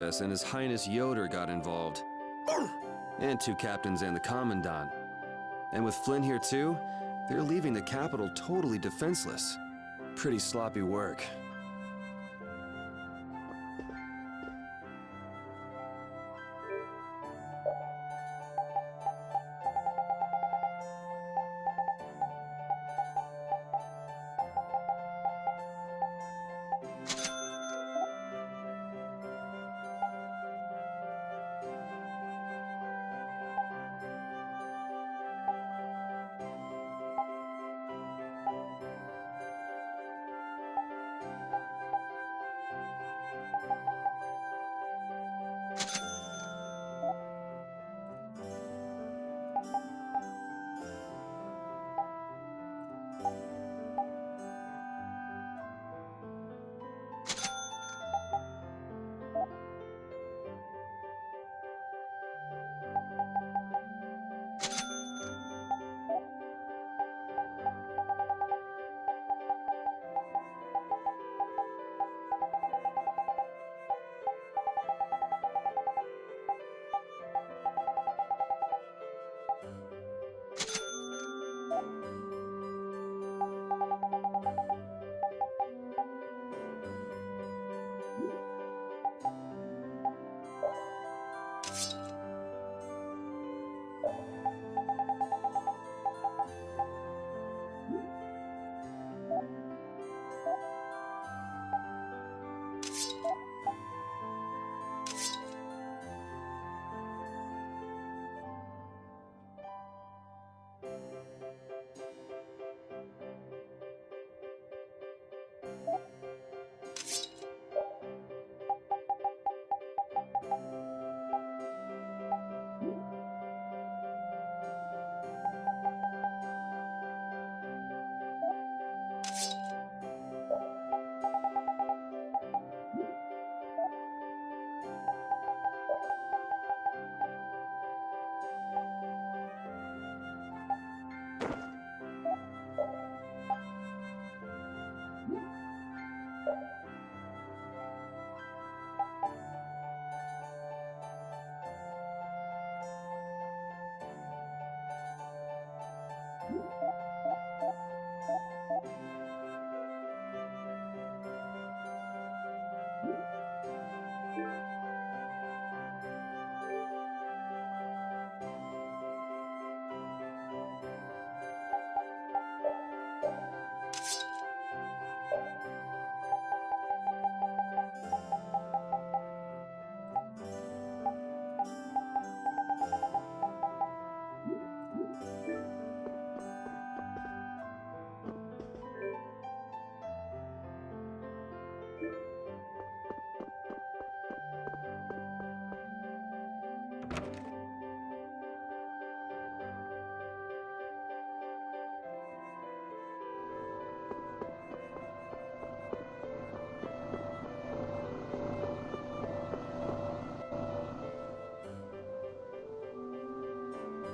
and His Highness Yoder got involved. And 2 captains and the Commandant. And with Flynn here too, they're leaving the capital totally defenseless. Pretty sloppy work.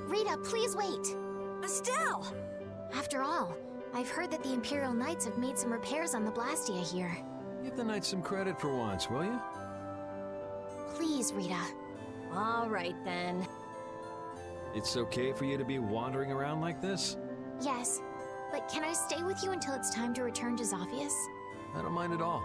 Rita, please wait! Estelle! After all, I've heard that the Imperial Knights have made some repairs on the Blastia here. Give the Knights some credit for once, will you? Please, Rita. All right, then. It's okay for you to be wandering around like this? Yes, but can I stay with you until it's time to return to Zophius? I don't mind at all.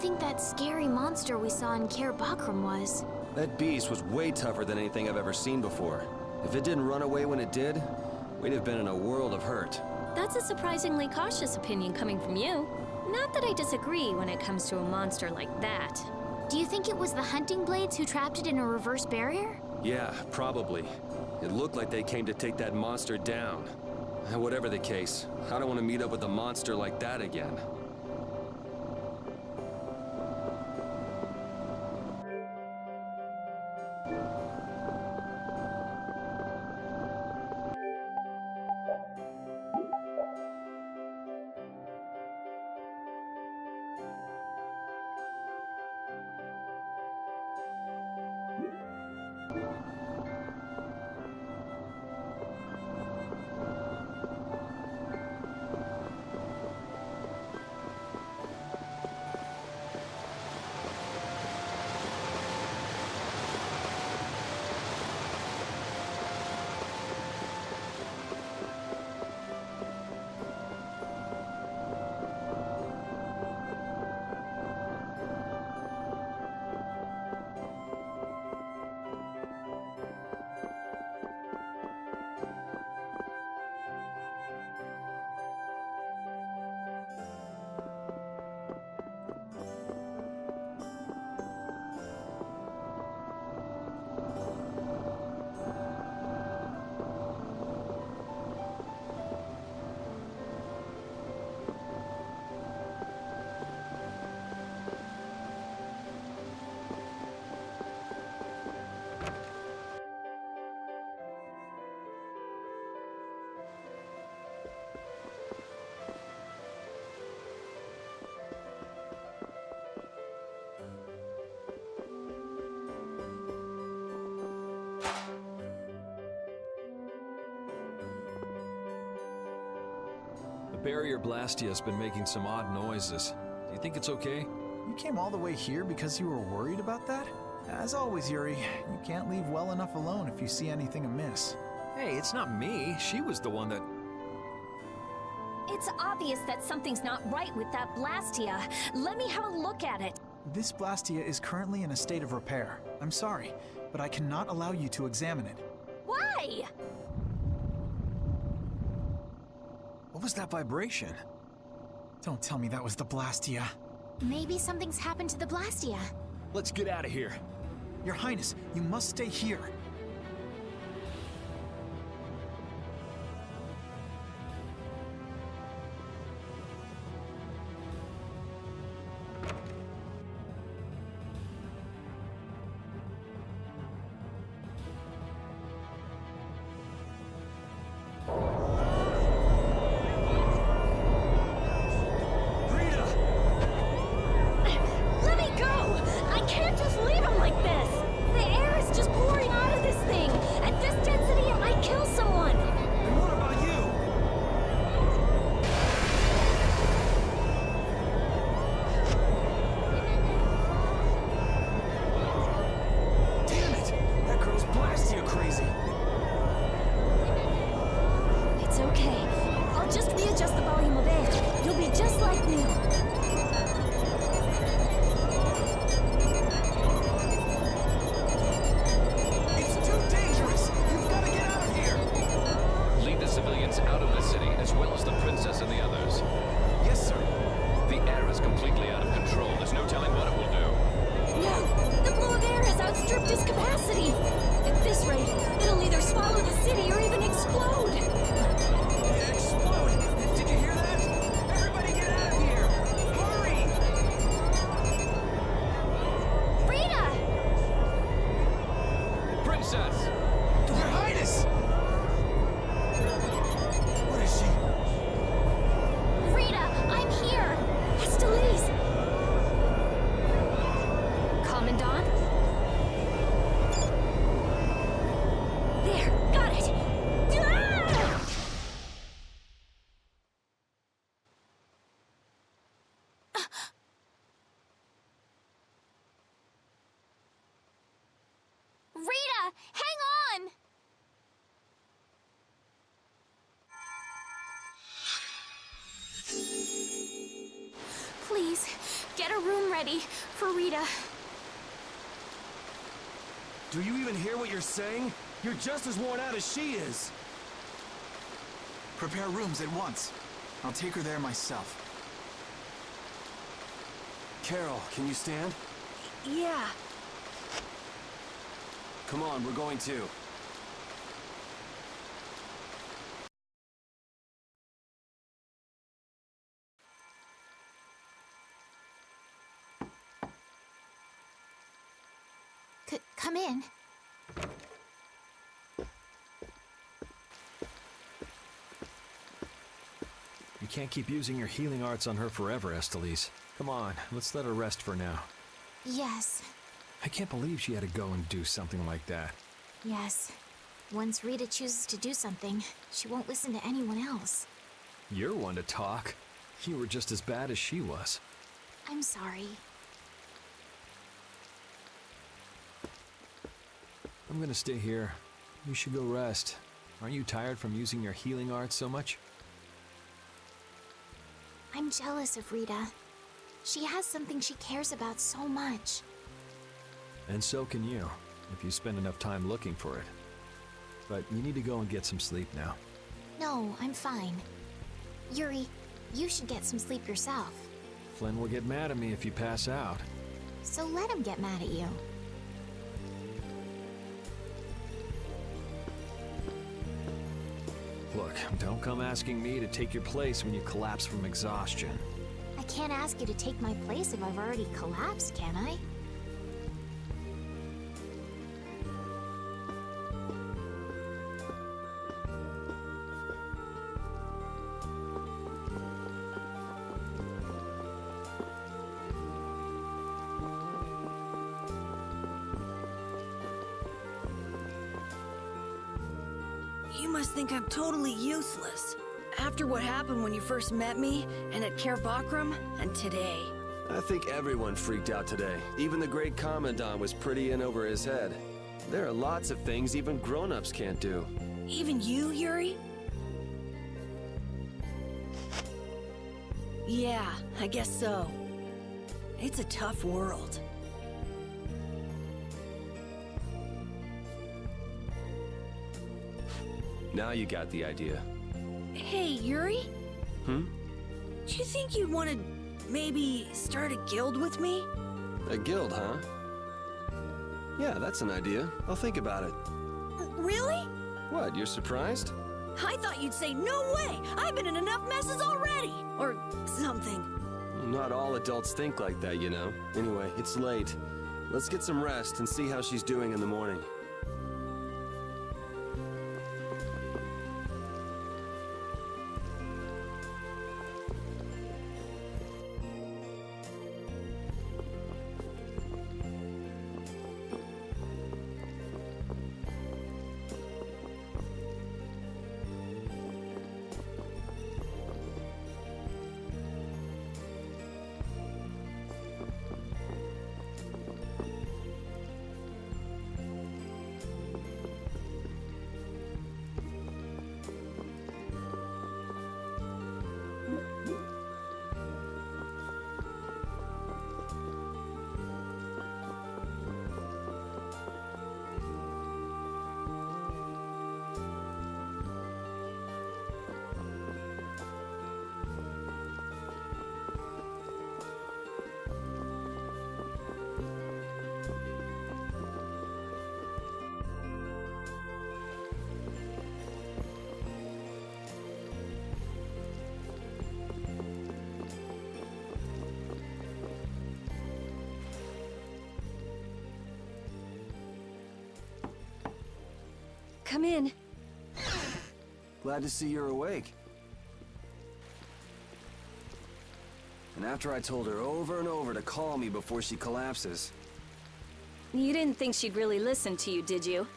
think that scary monster we saw in Keiv Moc was? That beast was way tougher than anything I've ever seen before. If it didn't run away when it did, we'd have been in a world of hurt. That's a surprisingly cautious opinion coming from you. Not that I disagree when it comes to a monster like that. Do you think it was the hunting blades who trapped it in a reverse barrier? Yeah, probably. It looked like they came to take that monster down. Whatever the case, I don't want to meet up with a monster like that again. The Barrier Blastia has been making some odd noises. Do you think it's okay? You came all the way here because you were worried about that? As always, Yuri, you can't leave well enough alone if you see anything amiss. Hey, it's not me. She was the one that... It's obvious that something's not right with that Blastia. Let me have a look at it. This Blastia is currently in a state of repair. I'm sorry, but I cannot allow you to examine it. Why? What was that vibration? Don't tell me that was the Blastia. Maybe something's happened to the Blastia. Let's get out of here. Your Highness, you must stay here. ready for Rita. Do you even hear what you're saying? You're just as worn out as she is. Prepare rooms at once. I'll take her there myself. Carol, can you stand? Yeah. Come on, we're going to. Come in. You can't keep using your healing arts on her forever, Estellise. Come on, let's let her rest for now. Yes. I can't believe she had to go and do something like that. Yes. Once Rita chooses to do something, she won't listen to anyone else. You're one to talk. You were just as bad as she was. I'm sorry. I'm gonna stay here. You should go rest. Aren't you tired from using your healing arts so much? I'm jealous of Rita. She has something she cares about so much. And so can you, if you spend enough time looking for it. But you need to go and get some sleep now. No, I'm fine. Yuri, you should get some sleep yourself. Flynn will get mad at me if you pass out. So let him get mad at you. Look, don't come asking me to take your place when you collapse from exhaustion. I can't ask you to take my place if I've already collapsed, can I? You must think I'm totally useless. After what happened when you first met me, and at Keiv Moc, and today. I think everyone freaked out today. Even the great Commandant was pretty in over his head. There are lots of things even grown-ups can't do. Even you, Yuri? Yeah, I guess so. It's a tough world. Now you got the idea. Hey, Yuri? Hmm? Do you think you'd want to maybe start a guild with me? A guild, huh? Yeah, that's an idea. I'll think about it. Really? What, you're surprised? I thought you'd say, no way! I've been in enough messes already! Or something. Not all adults think like that, you know. Anyway, it's late. Let's get some rest and see how she's doing in the morning. Come in. Glad to see you're awake. And after I told her over and over to call me before she collapses. You didn't think she'd really listen to you, did you?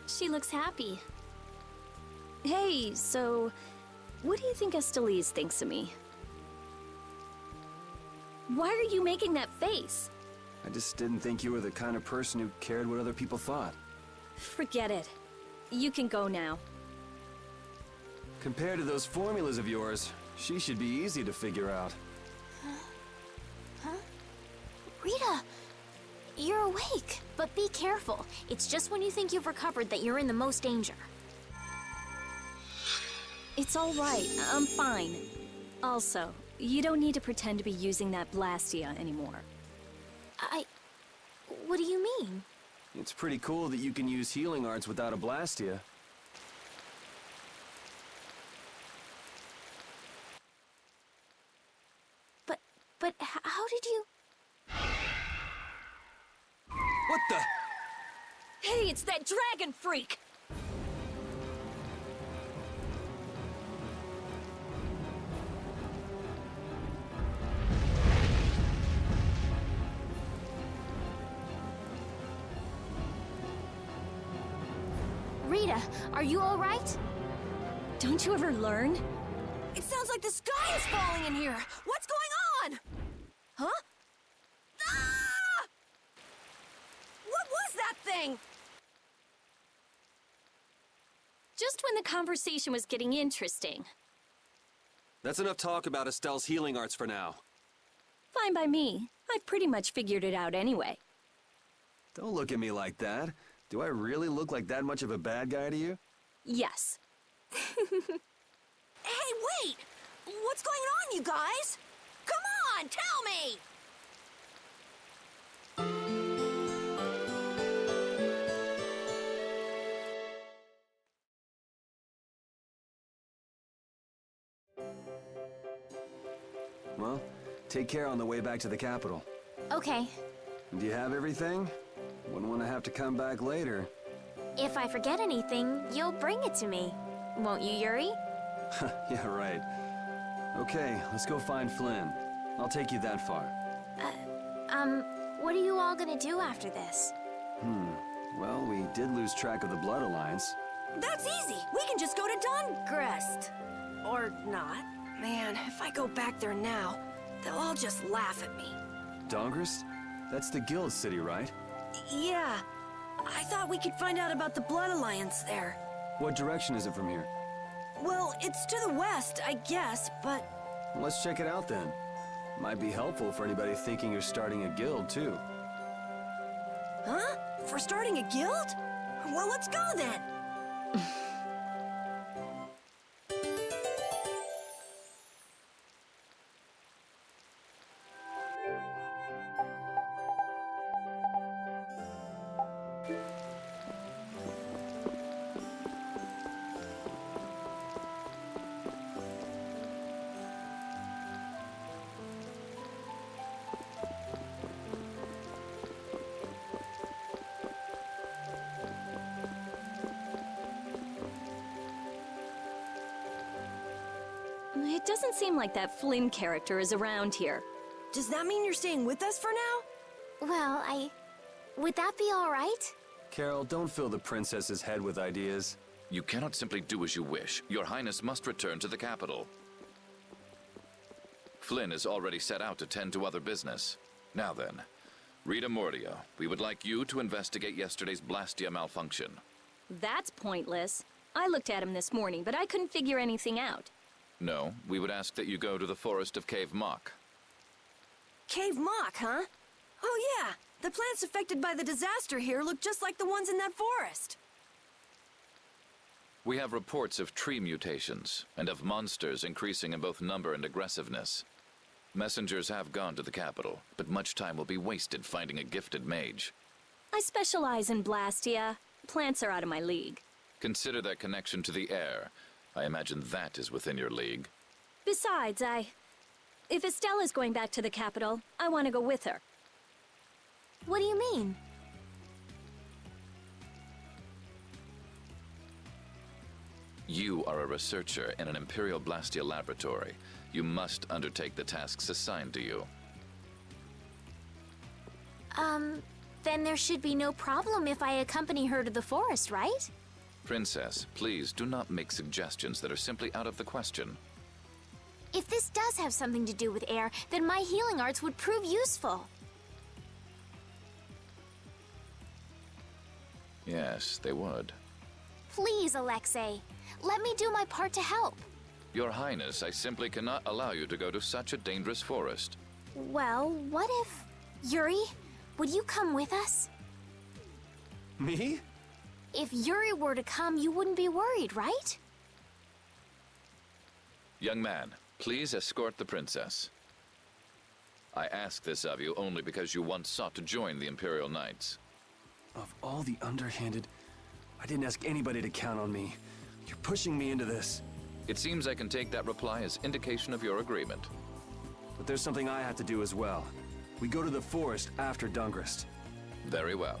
She looks happy. Hey, so what do you think Estellise thinks of me? Why are you making that face? I just didn't think you were the kind of person who cared what other people thought. Forget it. You can go now. Compared to those formulas of yours, she should be easy to figure out. Rita, you're awake. But be careful. It's just when you think you've recovered that you're in the most danger. It's all right. I'm fine. Also, you don't need to pretend to be using that Blastia anymore. What do you mean? It's pretty cool that you can use healing arts without a Blastia. But how did you... What the? Hey, it's that dragon freak! Rita, are you all right? Don't you ever learn? It sounds like the sky is falling in here. What's going on? Huh? Ah! What was that thing? Just when the conversation was getting interesting. That's enough talk about Estelle's healing arts for now. Fine by me. I've pretty much figured it out anyway. Don't look at me like that. Do I really look like that much of a bad guy to you? Yes. Hey, wait! What's going on, you guys? Come on, tell me! Well, take care on the way back to the capital. Okay. Do you have everything? Wouldn't want to have to come back later. If I forget anything, you'll bring it to me. Won't you, Yuri? Yeah, right. Okay, let's go find Flynn. I'll take you that far. What are you all gonna do after this? Well, we did lose track of the Blood Alliance. That's easy. We can just go to Dahngrest. Or not. Man, if I go back there now, they'll all just laugh at me. Dahngrest? That's the guild city, right? Yeah. I thought we could find out about the Blood Alliance there. What direction is it from here? Well, it's to the west, I guess, but... Let's check it out then. Might be helpful for anybody thinking you're starting a guild, too. Huh? For starting a guild? Well, let's go then. It doesn't seem like that Flynn character is around here. Does that mean you're staying with us for now? Well, would that be all right? Carol, don't fill the princess's head with ideas. You cannot simply do as you wish. Your Highness must return to the capital. Flynn is already set out to tend to other business. Now then, Rita Mordia, we would like you to investigate yesterday's Blastia malfunction. That's pointless. I looked at him this morning, but I couldn't figure anything out. No, we would ask that you go to the forest of Keiv Moc. Keiv Moc, huh? Oh yeah, the plants affected by the disaster here look just like the ones in that forest. We have reports of tree mutations, and of monsters increasing in both number and aggressiveness. Messengers have gone to the capital, but much time will be wasted finding a gifted mage. I specialize in Blastia. Plants are out of my league. Consider that connection to the air. I imagine that is within your league. Besides, if Estelle is going back to the capital, I want to go with her. What do you mean? You are a researcher in an Imperial Blastia laboratory. You must undertake the tasks assigned to you. Then there should be no problem if I accompany her to the forest, right? Princess, please do not make suggestions that are simply out of the question. If this does have something to do with air, then my healing arts would prove useful. Yes, they would. Please, Alexei. Let me do my part to help. Your Highness, I simply cannot allow you to go to such a dangerous forest. Well, what if... Yuri, would you come with us? Me? If Yuri were to come, you wouldn't be worried, right? Young man, please escort the princess. I ask this of you only because you once sought to join the Imperial Knights. Of all the underhanded... I didn't ask anybody to count on me. You're pushing me into this. It seems I can take that reply as indication of your agreement. But there's something I have to do as well. We go to the forest after Dahngrest. Very well.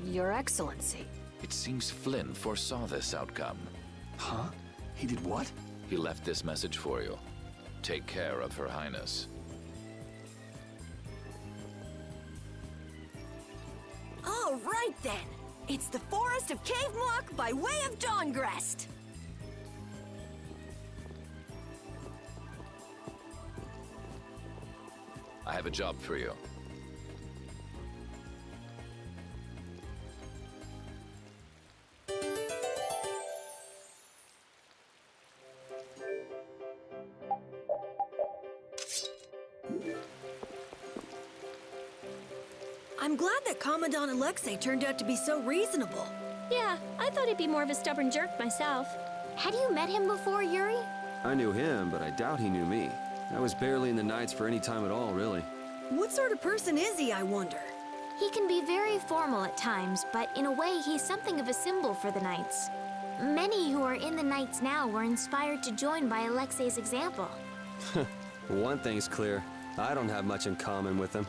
Your Excellency. It seems Flynn foresaw this outcome. Huh? He did what? He left this message for you. Take care of Her Highness. All right then. It's the forest of Keiv Moc by way of Dahngrest. I have a job for you. I'm glad that Commandant Alexei turned out to be so reasonable. Yeah, I thought he'd be more of a stubborn jerk myself. Had you met him before, Yuri? I knew him, but I doubt he knew me. I was barely in the Knights for any time at all, really. What sort of person is he, I wonder? He can be very formal at times, but in a way, he's something of a symbol for the Knights. Many who are in the Knights now were inspired to join by Alexei's example. One thing's clear. I don't have much in common with him.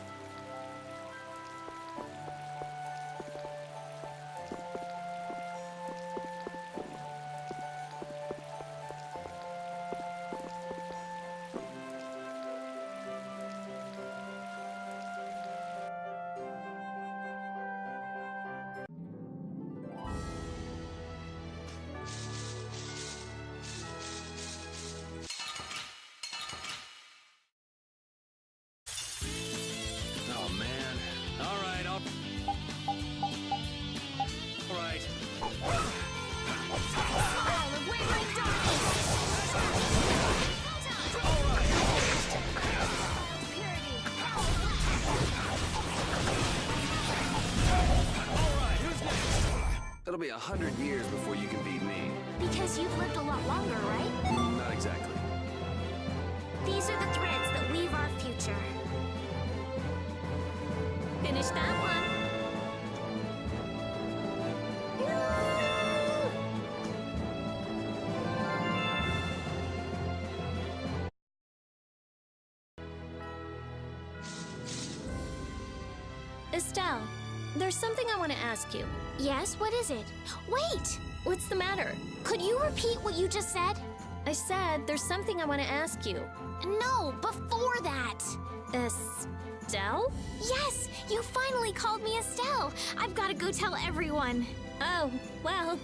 Oh, man. All right, all right. It'll be 100 years before you can beat me. Because you've lived a lot longer, right? Not exactly. These are the threads that weave our future. Finish that one. Estelle, there's something I want to ask you. Yes, what is it? Wait! What's the matter? Could you repeat what you just said? I said there's something I want to ask you. No, before that! Estelle? Yes, you finally called me Estelle. I've got to go tell everyone. Oh, well.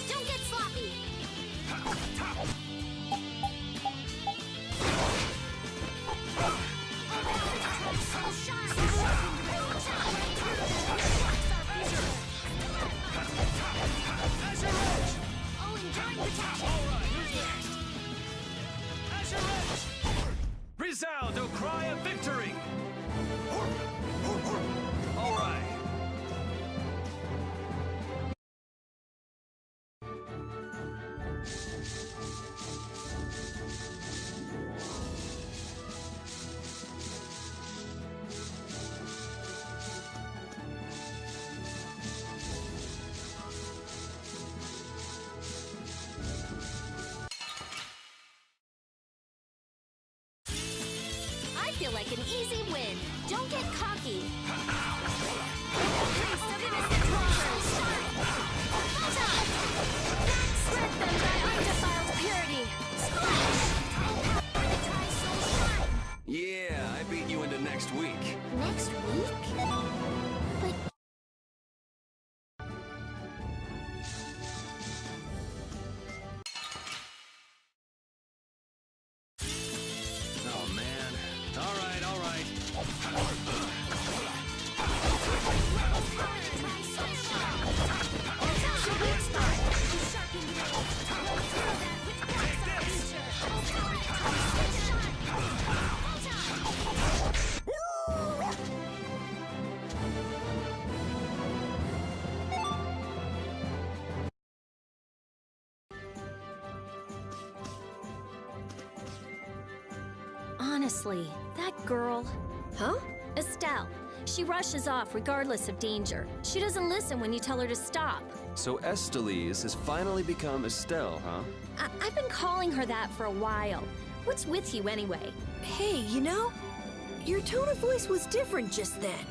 Don't get sloppy. Resound, O cry of victory! All right. I feel like an easy win. Don't get cocky. Strip them by undefiled purity. Yeah, I beat you into next week. Next week? But... Oh, man. All right, all right. Honestly, that girl... Huh? Estelle. She rushes off regardless of danger. She doesn't listen when you tell her to stop. So Estelise has finally become Estelle, huh? I've been calling her that for a while. What's with you anyway? Hey, you know, your tone of voice was different just then.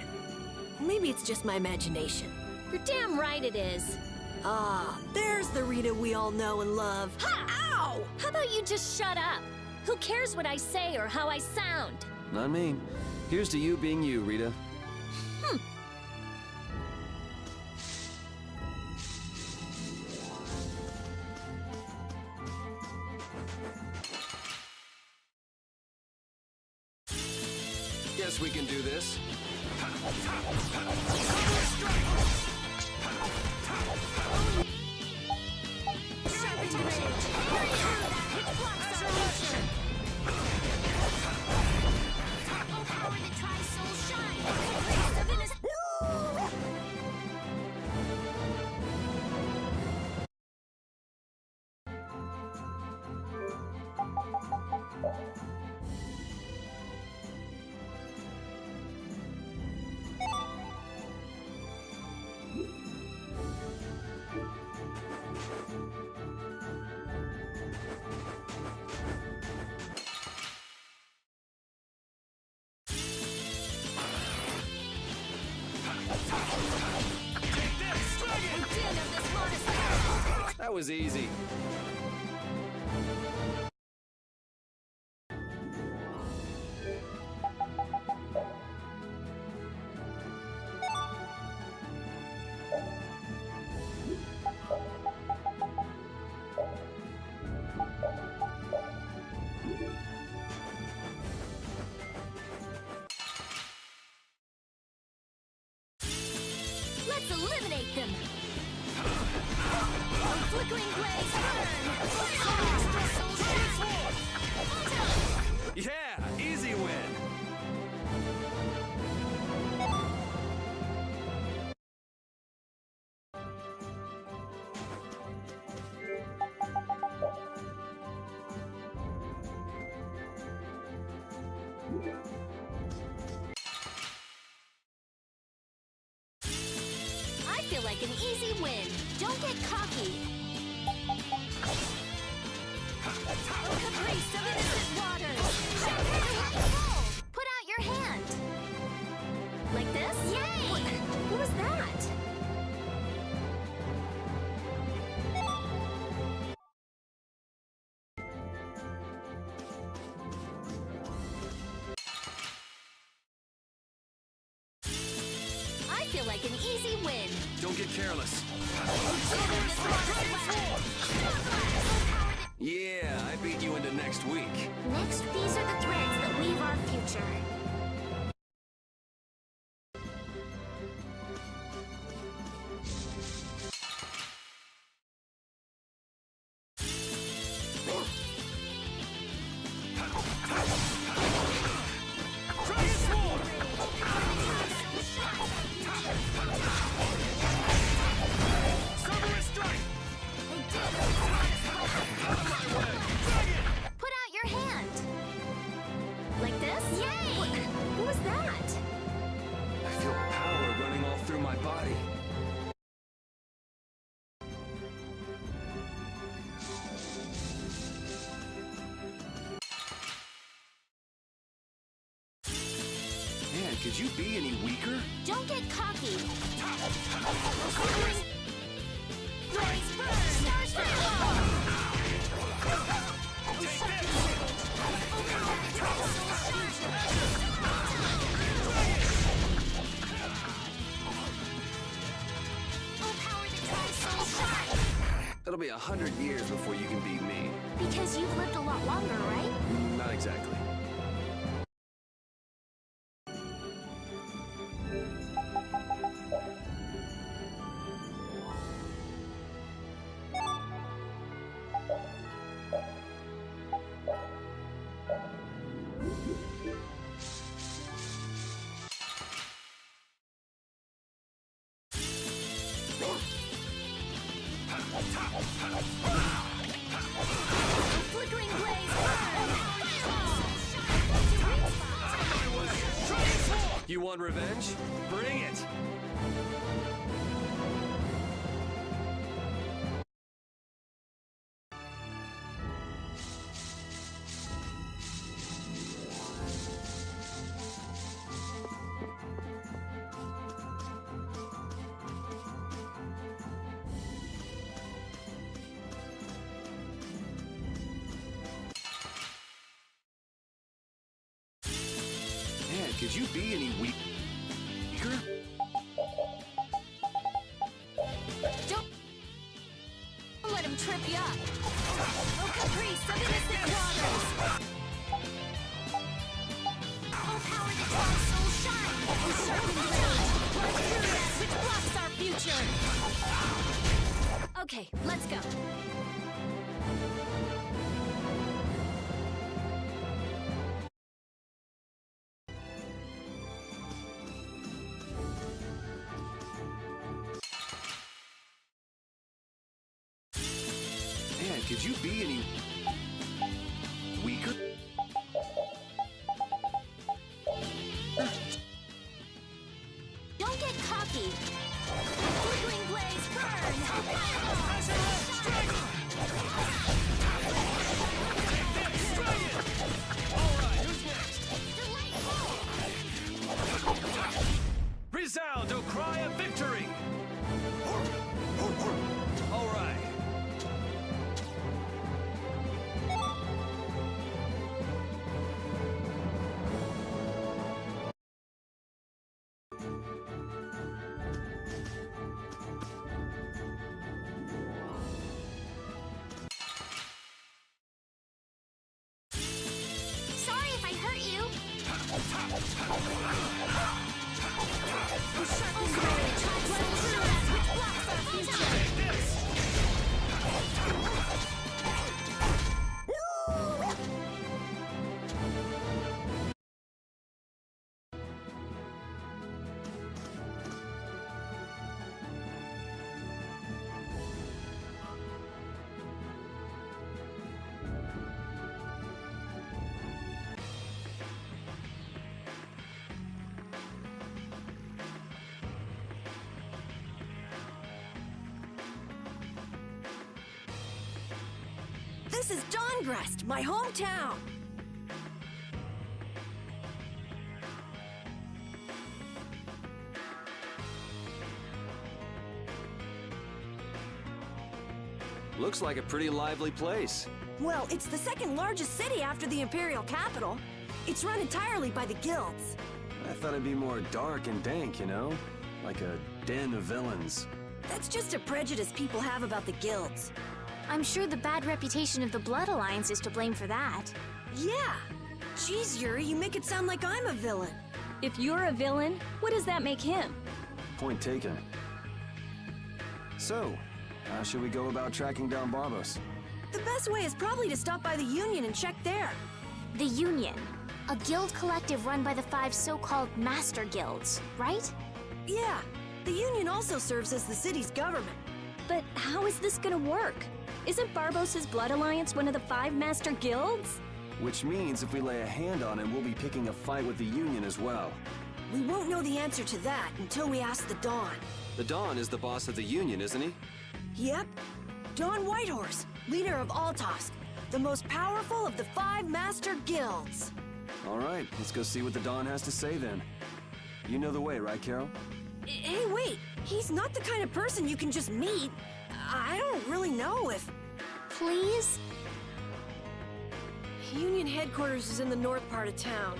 Maybe it's just my imagination. You're damn right it is. Ah, there's the Rita we all know and love. Ha! Ow! How about you just shut up? Who cares what I say or how I sound? Not me. Here's to you being you, Rita. Guess we can do this. That was easy. Let's eliminate them! Flickering blaze, burn! Yeah, easy win. I feel like an easy win. Don't get cocky. Caprice of innocent waters. Put out your hand. Like this? Yay! What was that? I feel like an easy win. Don't get careless. Yeah, I beat you into next week. Next, these are the threads that weave our future. Put out your hand. Like this? Yay! What was that? I feel power running all through my body. Man, could you be any weaker? Don't get cocky. Blaze, burn! Stars fall! It'll be 100 years before you can beat me. Because you've lived a lot longer, right? Not exactly. Flickering blaze, burn! Fireball! You want revenge? Bring it! Man, could you be any weaker? Don't let him trip you up. Oh, Caprice of innocent waters. Oh, power that our soul shine. Oh, sharpened blade. Vesperia, which blocks our future. Okay, let's go. Man, could you be any weaker? Don't get cocky. Flickering blaze, burn. Fireball. Resound, O cry of victory! All right. Sorry if I hurt you. This is Dahngrest, my hometown. Looks like a pretty lively place. Well, it's the second largest city after the Imperial capital. It's run entirely by the guilds. I thought it'd be more dark and dank, you know? Like a den of villains. That's just a prejudice people have about the guilds. I'm sure the bad reputation of the Blood Alliance is to blame for that. Yeah. Jeez, Yuri, you make it sound like I'm a villain. If you're a villain, what does that make him? Point taken. So, how should we go about tracking down Barbos? The best way is probably to stop by the Union and check there. The Union, a guild collective run by the 5 so-called Master Guilds, right? Yeah. The Union also serves as the city's government. But how is this gonna work? Isn't Barbos' Blood Alliance one of the 5 Master Guilds? Which means if we lay a hand on him, we'll be picking a fight with the Union as well. We won't know the answer to that until we ask the Dawn. The Dawn is the boss of the Union, isn't he? Yep. Dawn Whitehorse, leader of Altosk, the most powerful of the 5 Master Guilds. All right, let's go see what the Dawn has to say then. You know the way, right, Carol? Hey, wait! He's not the kind of person you can just meet. I don't really know if... Please? Union headquarters is in the north part of town.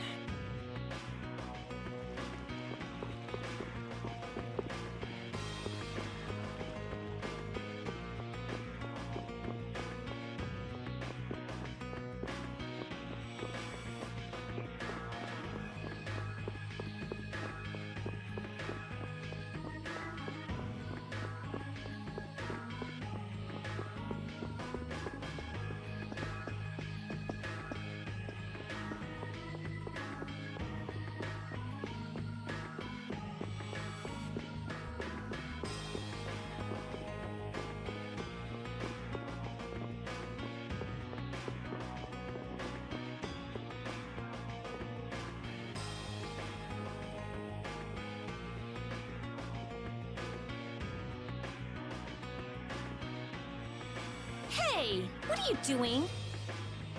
Hey, what are you doing?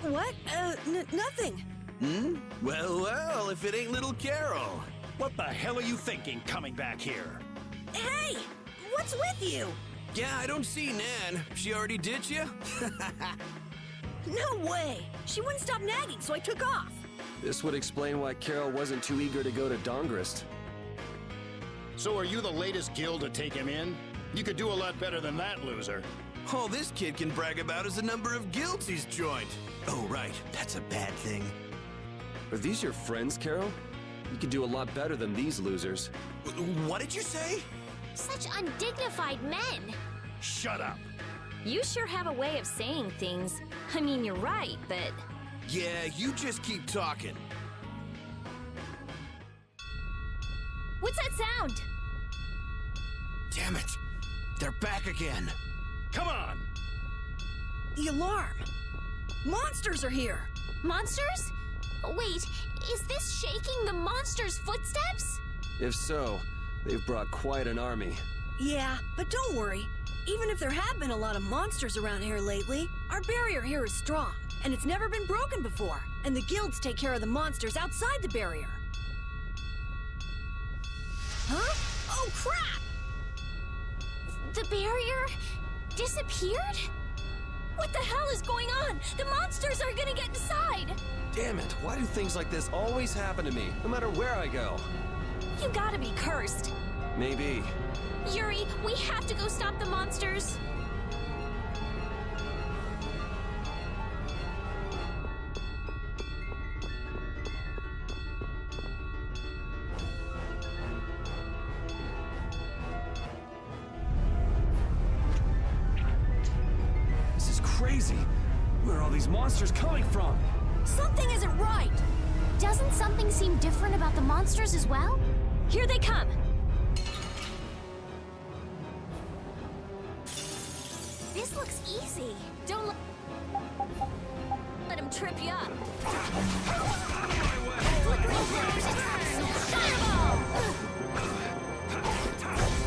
What? Nothing. Well, if it ain't little Carol. What the hell are you thinking coming back here? Hey! What's with you? Yeah, I don't see Nan. She already ditched you? No way! She wouldn't stop nagging, so I took off. This would explain why Carol wasn't too eager to go to Dahngrest. So are you the latest guild to take him in? You could do a lot better than that, loser. All this kid can brag about is the number of guilds he's joined. Oh, right. That's a bad thing. Are these your friends, Carol? You could do a lot better than these losers. What did you say? Such undignified men. Shut up. You sure have a way of saying things. I mean, you're right, but... Yeah, you just keep talking. What's that sound? Damn it. They're back again. Come on! The alarm. Monsters are here. Monsters? Wait, is this shaking the monsters' footsteps? If so, they've brought quite an army. Yeah, but don't worry. Even if there have been a lot of monsters around here lately, our barrier here is strong, and it's never been broken before. And the guilds take care of the monsters outside the barrier. Huh? Oh, crap! The barrier disappeared? What the hell is going on? The monsters are gonna get inside! Damn it, why do things like this always happen to me, no matter where I go? You gotta be cursed. Maybe. Yuri, we have to go stop the monsters. This is crazy. Where are all these monsters coming from? Something isn't right! Doesn't something seem different about the monsters as well? Here they come! This looks easy. Don't let him trip you up. Flickering flames and fireball!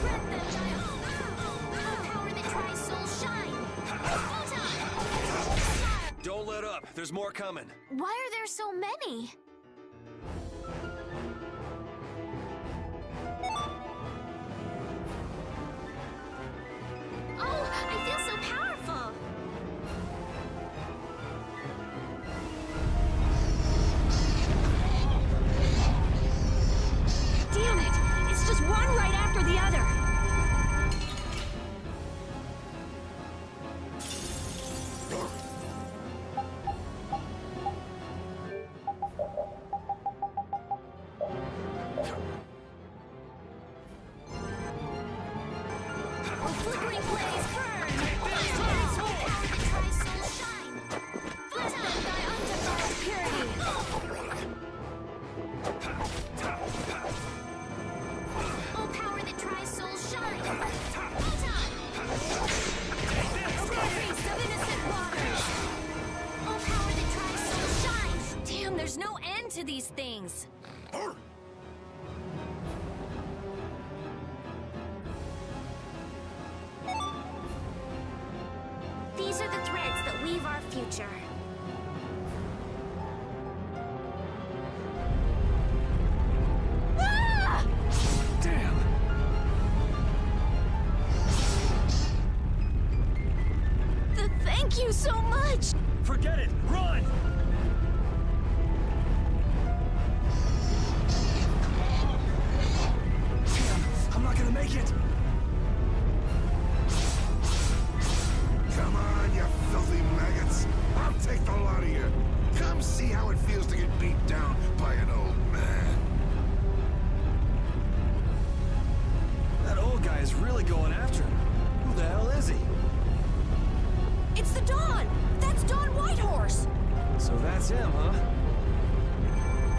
Grab them, giant! Power that tries soul shine! Photon! Don't let up. There's more coming. Why are there so many? Oh, I feel so powerful! Damn it! It's just one right after the other. Flickering blaze burn! Power that tries soul shine! Photon thy undefiled purity! Oh, power that tries soul shine! Photon! Priest of innocent waters. Oh, power that tries soul shine! Damn, there's no end to these things. These are the threads that weave our future. Ah! Damn! Thank you so much! Forget it! Run! Damn, I'm not gonna make it! Come on, you filthy maggots! I'll take the lot of you! Come see how it feels to get beat down by an old man! That old guy is really going after him. Who the hell is he? It's the Dawn! That's Dawn Whitehorse! So that's him, huh?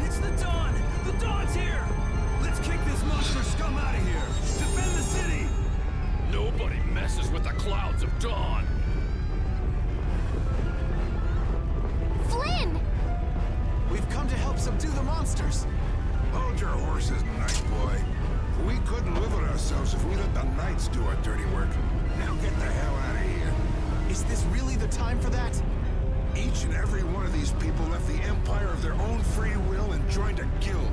It's the Dawn! The Dawn's here! Let's kick this monster scum out of here! Defend the city! Nobody messes with the clouds of dawn! Flynn! We've come to help subdue the monsters. Hold your horses, Knight Boy. We couldn't live with ourselves if we let the Knights do our dirty work. Now get the hell out of here. Is this really the time for that? Each and every one of these people left the Empire of their own free will and joined a guild.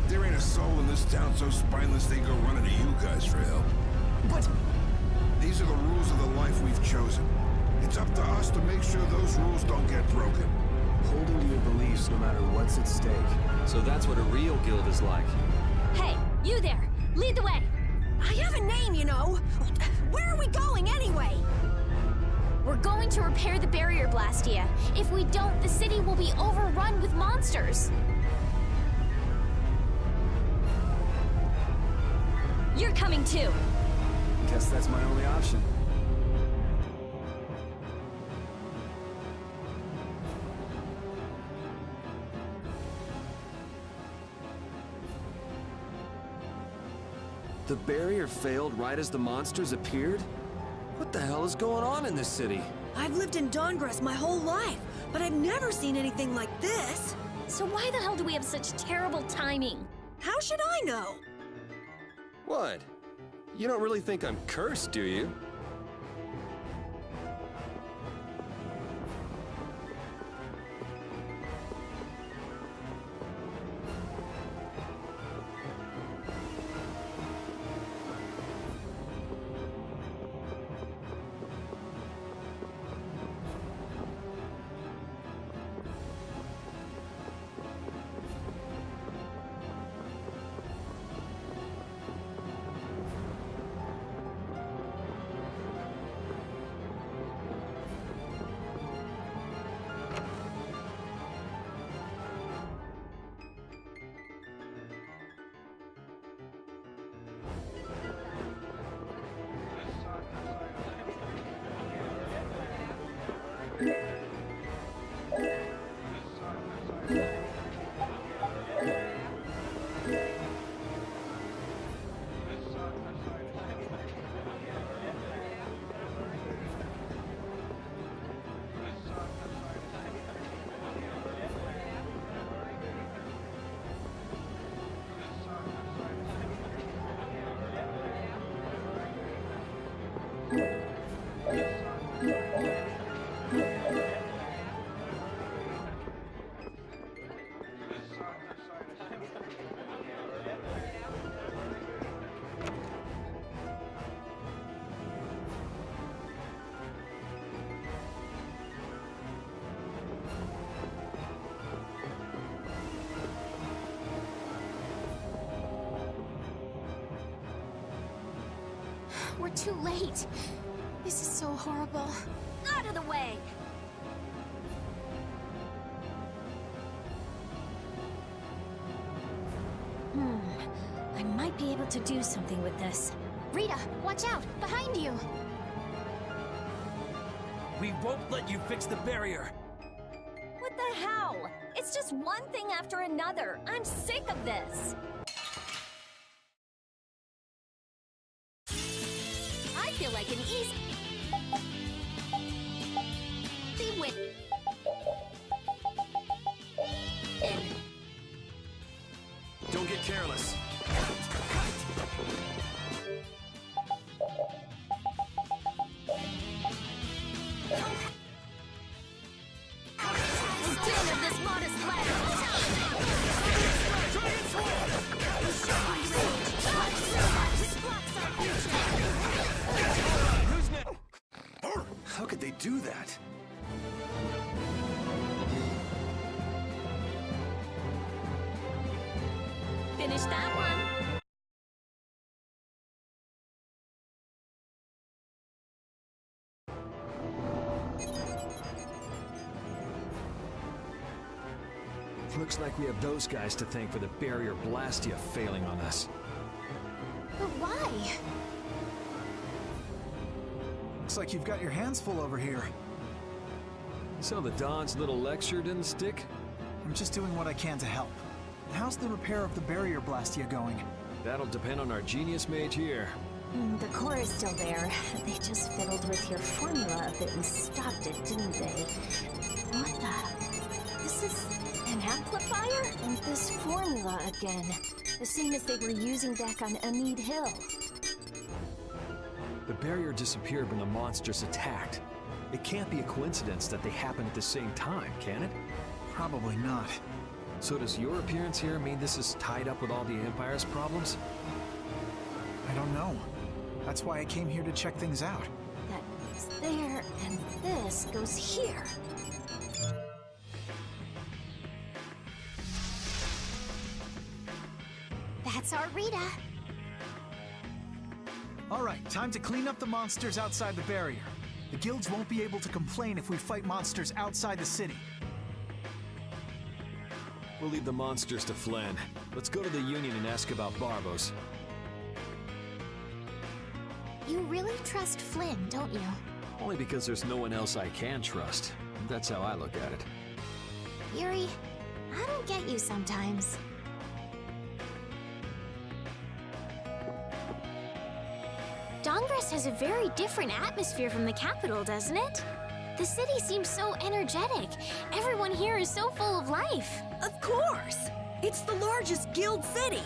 There ain't a soul in this town so spineless they go running to you guys for help. But... These are the rules of the life we've chosen. It's up to us to make sure those rules don't get broken. Holding to your beliefs no matter what's at stake. So that's what a real guild is like. Hey, you there! Lead the way! I have a name, you know. Where are we going anyway? We're going to repair the Barrier Blastia. If we don't, the city will be overrun with monsters. You're coming too! Guess that's my only option. The barrier failed right as the monsters appeared? What the hell is going on in this city? I've lived in Dahngrest my whole life, but I've never seen anything like this. So why the hell do we have such terrible timing? How should I know? What? You don't really think I'm cursed, do you? We're too late. This is so horrible. Out of the way! I might be able to do something with this. Rita, watch out! Behind you! We won't let you fix the barrier. What the hell? It's just one thing after another. I'm sick of this. I feel like an easy win. Don't get careless. Instead of this modest lad. How could they do that? Finish that one. Looks like we have those guys to thank for the Barrier Blastia failing on us. But why? Looks like you've got your hands full over here. So the Don's little lecture didn't stick? I'm just doing what I can to help. How's the repair of the Barrier Blastia going? That'll depend on our genius mage here. The core is still there. They just fiddled with your formula a bit and stopped it, didn't they? What the? This is an amplifier? And this formula again. The same as they were using back on Amid Hill. The barrier disappeared when the monsters attacked. It can't be a coincidence that they happened at the same time, can it? Probably not. So does your appearance here mean this is tied up with all the Empire's problems? I don't know. That's why I came here to check things out. That goes there, and this goes here. That's our Rita. All right, time to clean up the monsters outside the barrier. The guilds won't be able to complain if we fight monsters outside the city. We'll leave the monsters to Flynn. Let's go to the Union and ask about Barbos. You really trust Flynn, don't you? Only because there's no one else I can trust. That's how I look at it. Yuri, I don't get you sometimes. Dahngrest has a very different atmosphere from the capital, doesn't it? The city seems so energetic. Everyone here is so full of life. Of course! It's the largest guild city.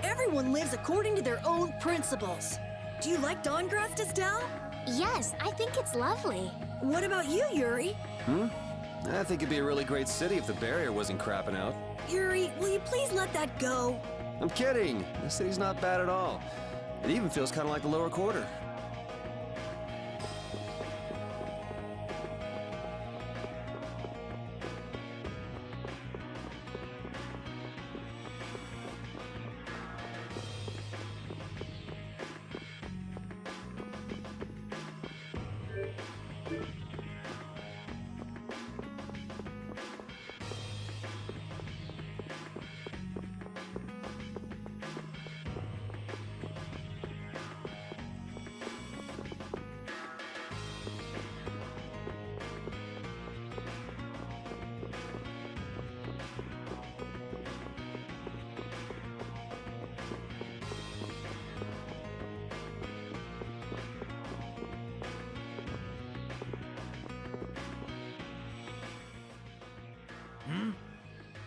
Everyone lives according to their own principles. Do you like Dahngrest, Estelle? Yes, I think it's lovely. What about you, Yuri? I think it'd be a really great city if the barrier wasn't crapping out. Yuri, will you please let that go? I'm kidding. The city's not bad at all. It even feels kind of like the lower quarter.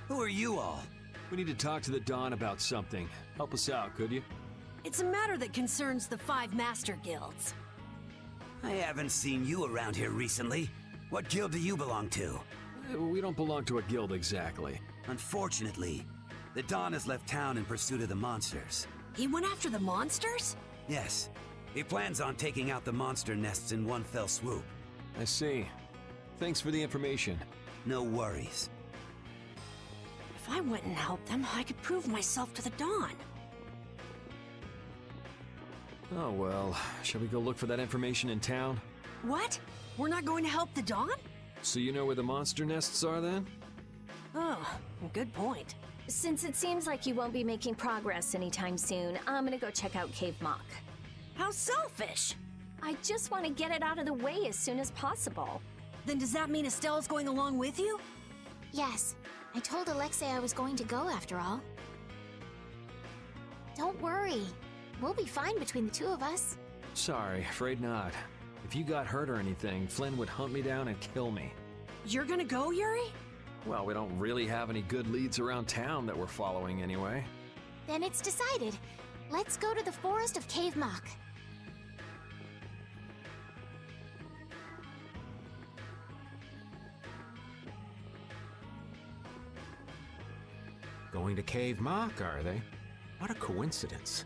Who are you all? We need to talk to the Dawn about something. Help us out, could you? It's a matter that concerns the 5 master guilds. I haven't seen you around here recently. What guild do you belong to? We don't belong to a guild exactly. Unfortunately, the Dawn has left town in pursuit of the monsters. He went after the monsters? Yes. He plans on taking out the monster nests in one fell swoop. I see. Thanks for the information. No worries. If I went and helped them, I could prove myself to the Dawn. Oh well, shall we go look for that information in town? What? We're not going to help the Dawn? So you know where the monster nests are then? Oh, good point. Since it seems like you won't be making progress anytime soon, I'm gonna go check out Keiv Moc. How selfish! I just want to get it out of the way as soon as possible. Then does that mean Estelle's going along with you? Yes, I told Alexei I was going to go after all. Don't worry. We'll be fine between the two of us. Sorry, afraid not. If you got hurt or anything, Flynn would hunt me down and kill me. You're gonna go, Yuri? Well, we don't really have any good leads around town that we're following anyway. Then it's decided. Let's go to the forest of Keiv Moc. Going to Keiv Moc, are they? What a coincidence.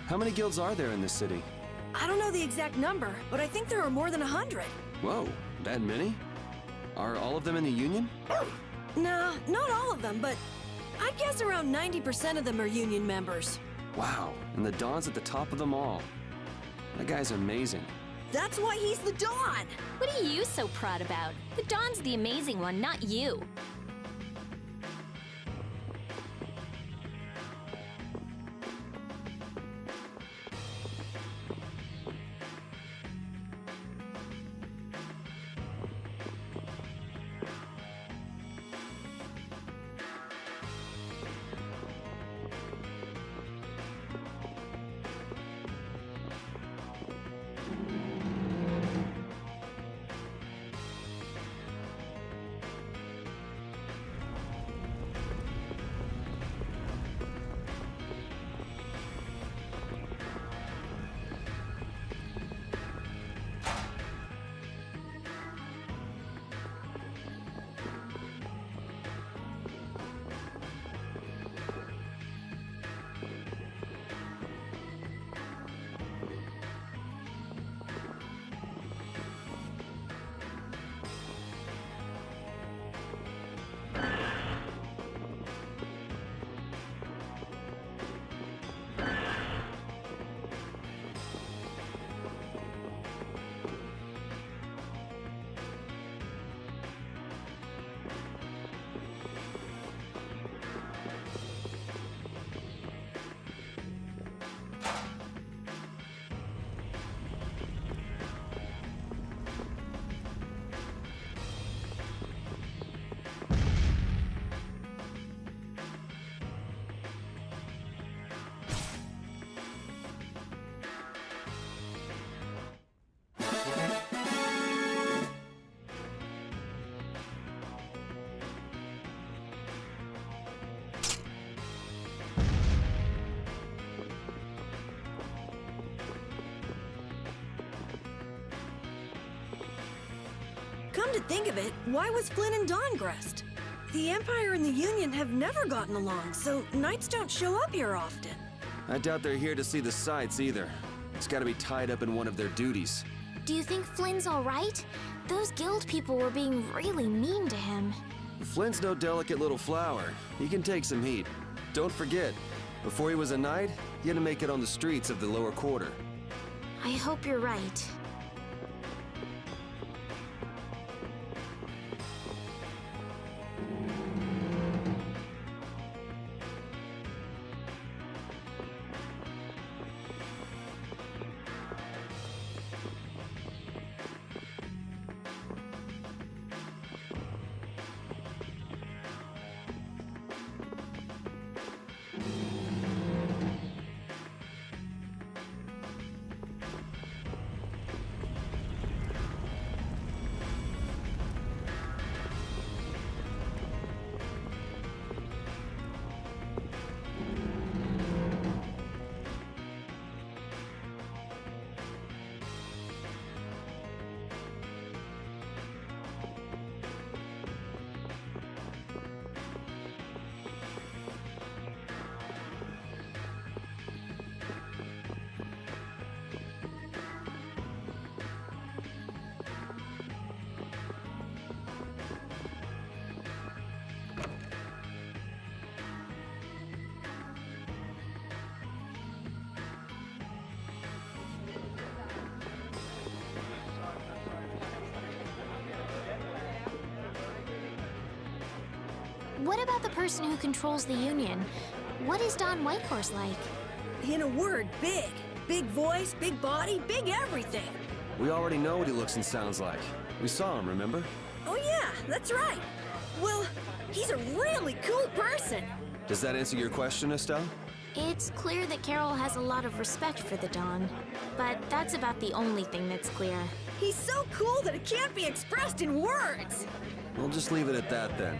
How many guilds are there in this city? I don't know the exact number, but I think there are more than 100. Whoa, that many? Are all of them in the Union? Nah, not all of them, but I'd guess around 90% of them are Union members. Wow, and the Dawn's at the top of them all. That guy's amazing. That's why he's the Dawn! What are you so proud about? The Dawn's the amazing one, not you. Come to think of it, why was Flynn in Dahngrest? The Empire and the Union have never gotten along, so knights don't show up here often. I doubt they're here to see the sights either. It's gotta be tied up in one of their duties. Do you think Flynn's all right? Those guild people were being really mean to him. Flynn's no delicate little flower. He can take some heat. Don't forget, before he was a knight, he had to make it on the streets of the lower quarter. I hope you're right. What about the person who controls the Union? What is Don Whitehorse like? In a word, big. Big voice, big body, big everything. We already know what he looks and sounds like. We saw him, remember? Oh yeah, that's right. Well, he's a really cool person. Does that answer your question, Estelle? It's clear that Carol has a lot of respect for the Dawn, but that's about the only thing that's clear. He's so cool that it can't be expressed in words. We'll just leave it at that then.